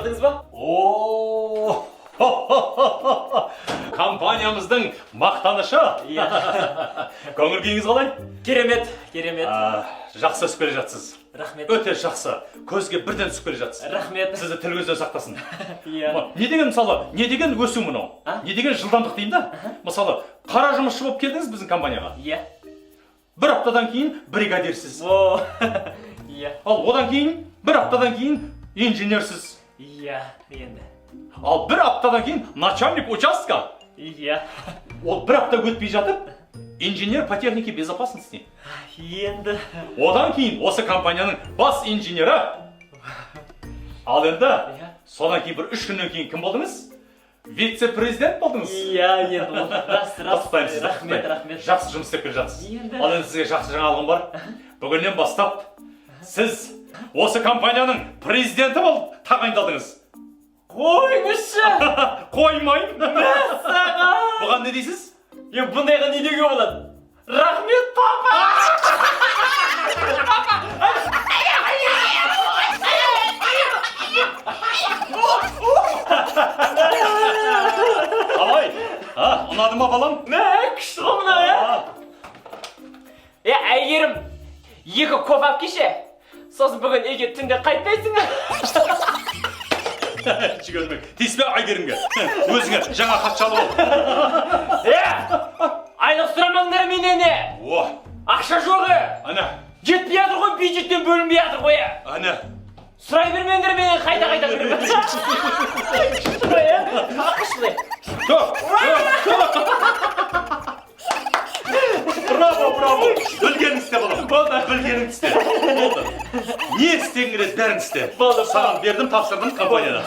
көрдіңіз ба? О, компаниямыздың мақтанышы. Көңіл күйіңіз қалай? Керемет, керемет. Жақсы өсіп келе жатсыз. Рахмет. Өте жақсы. Көзге бірден түсіп келе жатсыз. Рахмет. Сізді тіл көзден сақтасын. Иә. Не деген мысалы, не деген өсу мынау? Не деген жылдамдық деймін да? Мысалы, қара жұмысшы болып келдіңіз біздің компанияға. Иә. Бір аптадан кейін бригадирсіз. О, иә. Ал одан кейін, бір аптадан кейін инженерсіз. Иә, енді. Ал бір аптадан кейін начальник участка. Иә. Ол бір апта өтпей жатып, инженер по технике безопасности. Енді. Одан кейін осы компанияның бас инженері. Ал енді, содан кейін бір 3 күннен кейін кім болдыңыз? Вице-президент болдыңыз. Иә, енді. Рахмет, рахмет. Жақсы жұмыс істеп келе жатсыз. Ал енді сізге жақсы жаңалығым бар. Бүгіннен бастап сіз осы компанияның президенті болып тағайындалдыңыз. Қойыңызшы. Қоймайын. Мәссаған. Бұған не дейсіз? Бұндайға не деуге болады? Рахмет, папа! Қалай? Ұнады ма балам? Күшті ғой мына, әйгерім, 2 коп алып кеше. Сосын бүгін үйге түнде қайтпайсың. Жүгірмек, тиіспе Айгерімге. Өзіңе жаңа хат шалып ал. Айлық сұрамаңдар менен не? Ақша жоғы. Ана. Жетпей жатыр ғой, бюджеттен бөлінбей жатыр ғой. Ана. Сұрай бермеңдер менен қайта кіріп. Ақышылай. Браво. Білгенің істе балам. Білгенің істе. Болды. Не істең керек бәрін істе. Саған бердім, тапсырдым компанияда.